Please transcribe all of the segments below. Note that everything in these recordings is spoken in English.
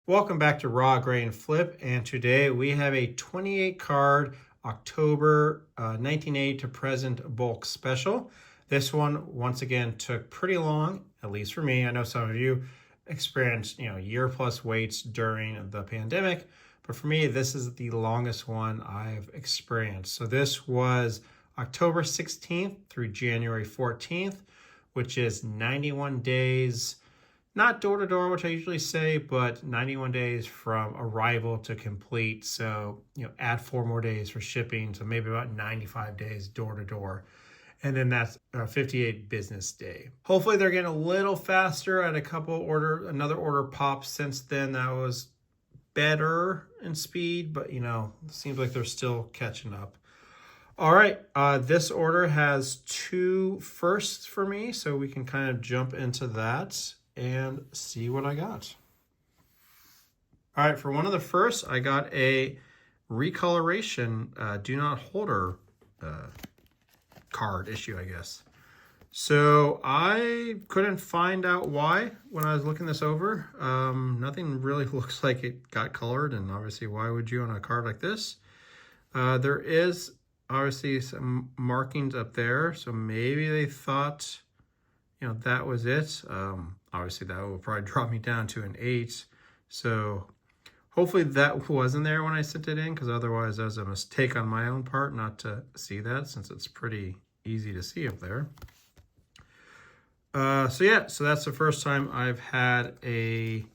Welcome back to Raw Grain Flip, and today we have a 28 card October 1980 to present bulk special. This one once again took pretty long, at least for me. I know some of you experienced year plus waits during the pandemic, but for me this is the longest one I've experienced. So this was October 16th through January 14th, which is 91 days. Not door-to-door, which I usually say, but 91 days from arrival to complete. So, add 4 more days for shipping. So maybe about 95 days door-to-door. And then that's 58 business day. Hopefully they're getting a little faster. I had another order popped since then that was better in speed, but it seems like they're still catching up. All right, this order has 2 firsts for me, so we can kind of jump into that and see what I got. All right, for one of the firsts, I got a recoloration do not holder card issue, I guess. So I couldn't find out why when I was looking this over. Nothing really looks like it got colored, and obviously why would you on a card like this? There is obviously some markings up there, so maybe they thought that was it. Obviously that will probably drop me down to an 8. So hopefully that wasn't there when I sent it in, because otherwise that was a mistake on my own part not to see that, since it's pretty easy to see up there. So that's the first time I've had a,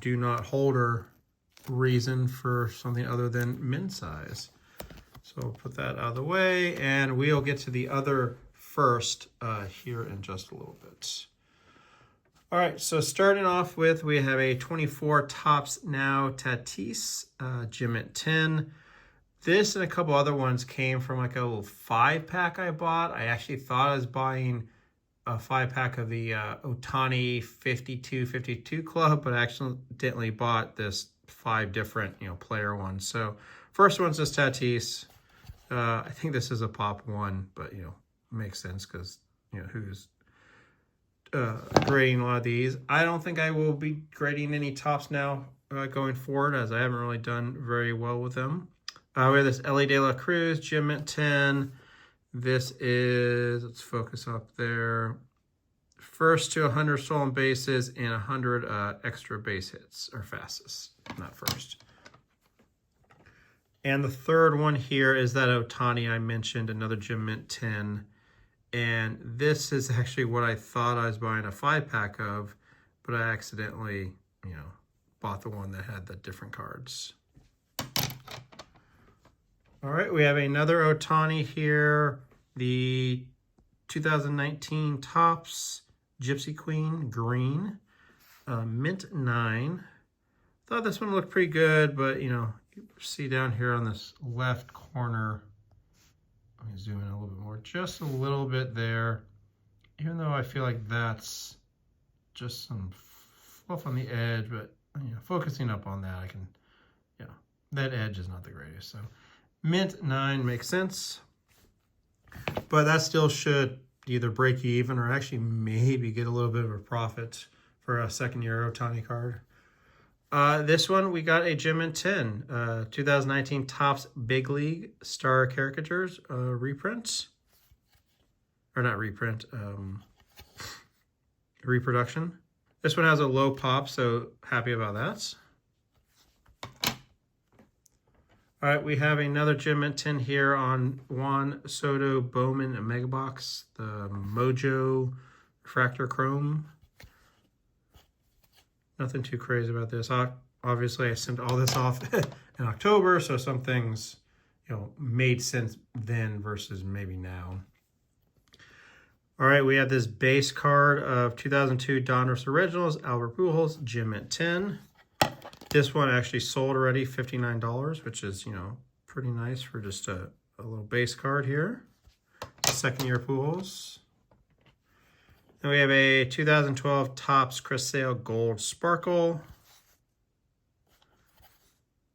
do not holder reason for something other than min size. So we'll put that out of the way, and we'll get to the other first here in just a little bit. All right, so starting off with, we have a 24 Topps Now Tatis Gem at 10. This and a couple other ones came from like a little 5-pack I bought. I actually thought I was buying a 5-pack of the Ohtani 52 club, but I accidentally bought this 5 different player ones. So first one's just Tatis. I think this is a pop one, but makes sense because who's grading a lot of these. I don't think I will be grading any Topps Now going forward, as I haven't really done very well with them. We have this Ellie De La Cruz Gem at 10. This is, let's focus up there, first to 100 stolen bases and 100 extra base hits, or fastest, not first. And the third one here is that Ohtani I mentioned, another Gem Mint 10. And this is actually what I thought I was buying a 5-pack of, but I accidentally, bought the one that had the different cards. All right, we have another Ohtani here, the 2019 Topps Gypsy Queen Green, Mint 9. Thought this one looked pretty good, but you see down here on this left corner, let me zoom in a little bit more, just a little bit there, even though I feel like that's just some fluff on the edge, but focusing up on that, I can, that edge is not the greatest. So Mint 9 makes sense, but that still should either break even or actually maybe get a little bit of a profit for a second-year Ohtani card. This one, we got a Gem in 10, 2019 Topps Big League Star Caricatures reprint. Or not reprint, reproduction. This one has a low pop, so happy about that. All right, we have another Gem in 10 here on Juan Soto Bowman Mega Box, the Mojo Refractor Chrome. Nothing too crazy about this. Obviously, I sent all this off in October, so some things, made sense then versus maybe now. All right, we have this base card of 2002 Donruss Originals, Albert Pujols, Gem at 10. This one actually sold already, $59, which is, pretty nice for just a little base card here. Second-year Pujols. Then we have a 2012 Topps Chris Sale Gold Sparkle.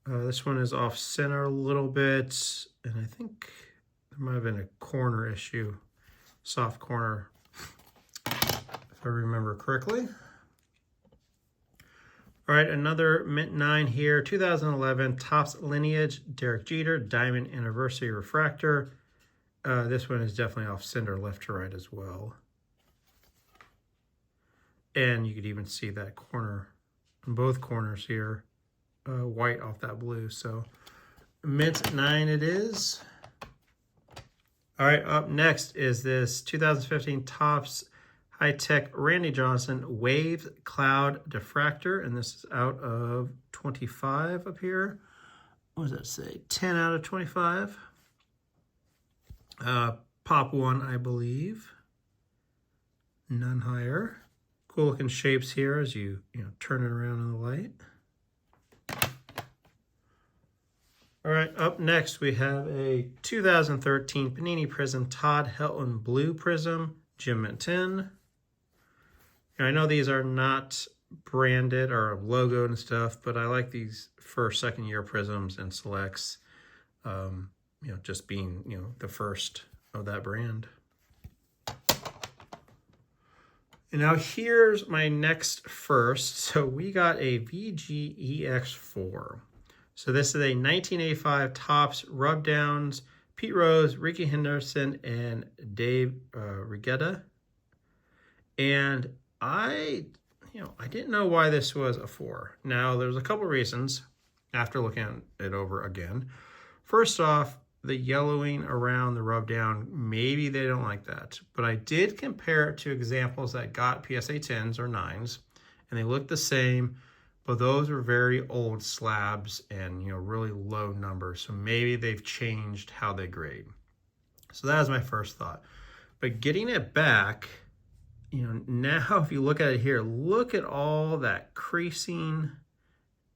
This one is off center a little bit, and I think there might have been a corner issue, soft corner, if I remember correctly. All right, another mint 9 here, 2011 Topps Lineage Derek Jeter Diamond Anniversary Refractor. This one is definitely off center left to right as well. And you could even see that corner, both corners here, white off that blue. So mint 9 it is. All right, up next is this 2015 Topps High-Tech Randy Johnson Wave Cloud Diffractor, and this is out of 25 up here. What does that say? 10 out of 25. Pop 1, I believe. None higher. Cool looking shapes here as you turn it around in the light. All right, up next we have a 2013 Panini Prism Todd Helton Blue Prism, Gem Mint 10. I know these are not branded or logoed and stuff, but I like these first, second year prisms and selects, just being, the first of that brand. And now here's my next first. So we got a VGEX4. So this is a 1985 Topps Rubdowns, Pete Rose, Ricky Henderson, and Dave Rigetta. And I didn't know why this was a 4. Now, there's a couple reasons after looking it over again. First off, the yellowing around the rub down, maybe they don't like that. But I did compare it to examples that got PSA 10s or 9s, and they looked the same, but those were very old slabs and, really low numbers. So maybe they've changed how they grade. So that was my first thought. But getting it back, now if you look at it here, look at all that creasing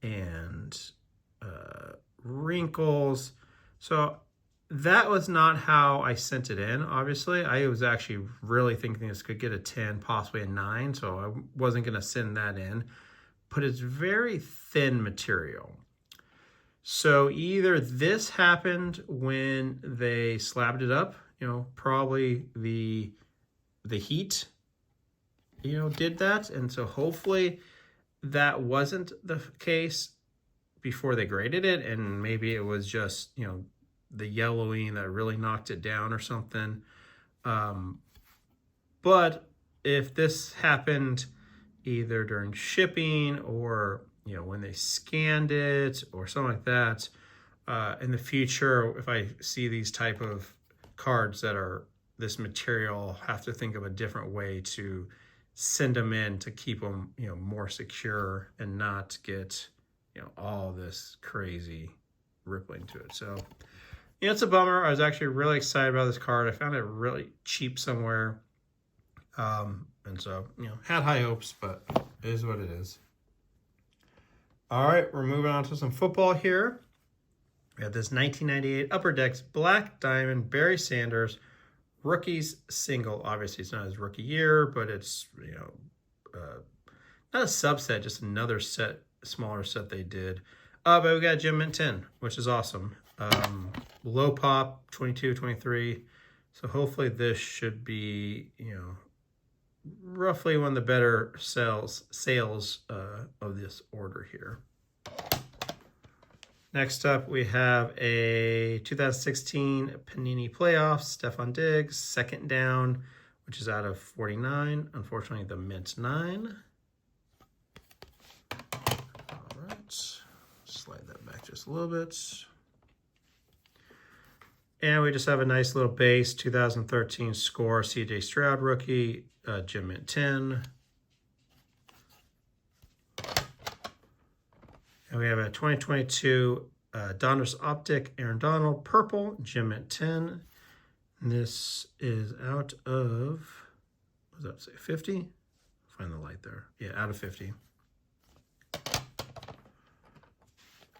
and wrinkles. So that was not how I sent it in, obviously. I was actually really thinking this could get a 10, possibly a 9, so I wasn't going to send that in. But it's very thin material. So either this happened when they slabbed it up, probably the heat did that. And so hopefully that wasn't the case before they graded it. And maybe it was just, the yellowing that really knocked it down or something. But if this happened either during shipping or, when they scanned it or something like that, in the future, if I see these type of cards that are this material, I'll have to think of a different way to send them in to keep them, more secure and not get, all this crazy rippling to it. So, it's a bummer. I was actually really excited about this card. I found it really cheap somewhere. And so, had high hopes, but it is what it is. All right, we're moving on to some football here. We have this 1998 Upper Decks Black Diamond Barry Sanders Rookies single. Obviously, it's not his rookie year, but it's, not a subset, just another smaller set they did. But we got Gem Mint 10, which is awesome. Low pop, 22, 23. So hopefully this should be, roughly one of the better sales of this order here. Next up, we have a 2016 Panini Playoffs, Stephon Diggs, second down, which is out of 49. Unfortunately, the mint 9. All right, slide that back just a little bit. And we just have a nice little base 2013 score, CJ Stroud rookie, Gem Mint 10. And we have a 2022 Donruss Optic Aaron Donald purple, Gem Mint 10. And this is out of, what does that say, 50? Find the light there. Yeah, out of 50.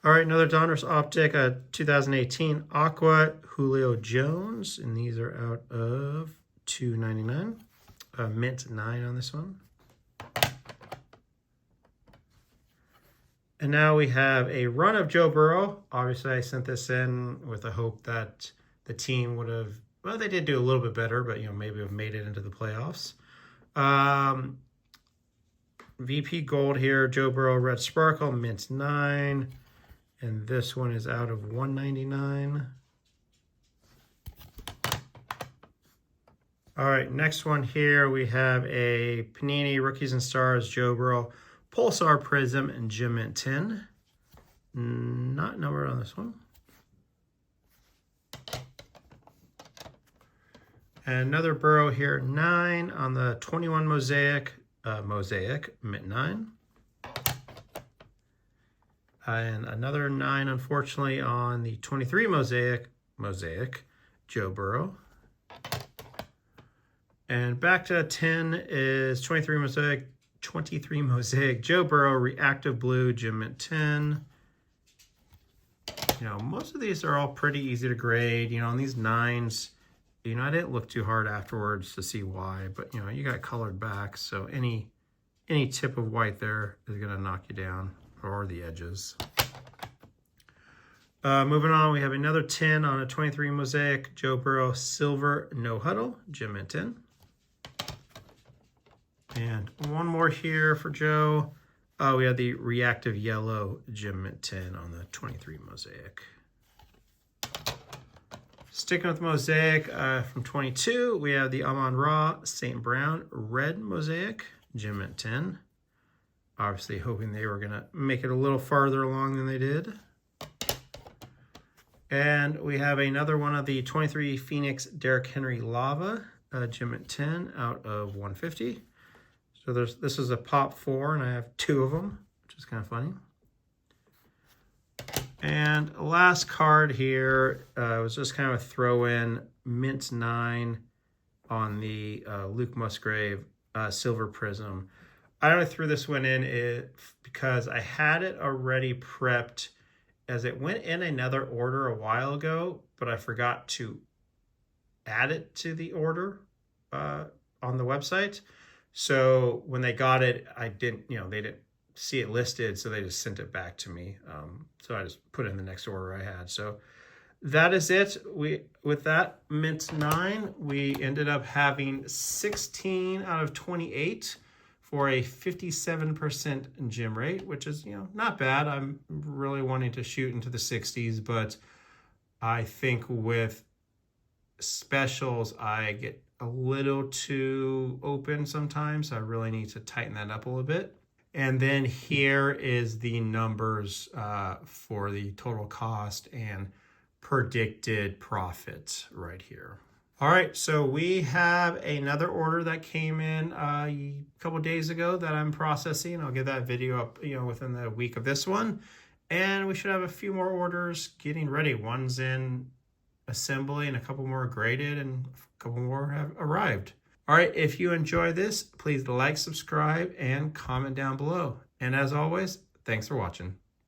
All right, another Donruss Optic, 2018 Aqua Julio Jones, and these are out of $2.99. Mint 9 on this one. And now we have a run of Joe Burrow. Obviously, I sent this in with the hope that the team would have, well, they did do a little bit better, but maybe have made it into the playoffs. VP Gold here, Joe Burrow Red Sparkle, mint 9. And this one is out of 199. All right, next one here, we have a Panini Rookies and Stars Joe Burrow Pulsar Prism and Gem Mint 10. Not numbered on this one. And another Burrow here, 9 on the 21 Mosaic, mint 9. And another 9, unfortunately, on the 23 Mosaic, Joe Burrow. And back to 10 is 23 Mosaic, Joe Burrow, Reactive Blue, Gem Mint 10. You know, most of these are all pretty easy to grade. You know, on these 9s, you know, I didn't look too hard afterwards to see why, but, you know, you got colored backs, so any tip of white there is going to knock you down, or the edges. Moving on, we have another 10 on a 23 Mosaic, Joe Burrow Silver No Huddle, Gem Mint 10. And one more here for Joe. We have the Reactive Yellow Gem Mint 10 on the 23 Mosaic. Sticking with Mosaic from 22, we have the Amon-Ra St. Brown Red Mosaic, Gem Mint 10. Obviously hoping they were going to make it a little farther along than they did. And we have another one of the 23 Phoenix Derrick Henry Lava, Gem Mint 10 out of 150. So this is a pop 4, and I have 2 of them, which is kind of funny. And last card here was just kind of a throw-in, mint 9 on the Luke Musgrave Silver Prism. I only threw this one in because I had it already prepped, as it went in another order a while ago, but I forgot to add it to the order on the website. So when they got it, they didn't see it listed, so they just sent it back to me. So I just put it in the next order I had. So that is it. With that mint 9, we ended up having 16 out of 28 for a 57% gem rate, which is, you know, not bad. I'm really wanting to shoot into the 60s, but I think with specials, I get a little too open sometimes. I really need to tighten that up a little bit. And then here is the numbers for the total cost and predicted profit right here. All right, so we have another order that came in a couple days ago that I'm processing. I'll get that video up, you know, within the week of this one. And we should have a few more orders getting ready. One's in assembly and a couple more graded and a couple more have arrived. All right, if you enjoy this, please like, subscribe, and comment down below. And as always, thanks for watching.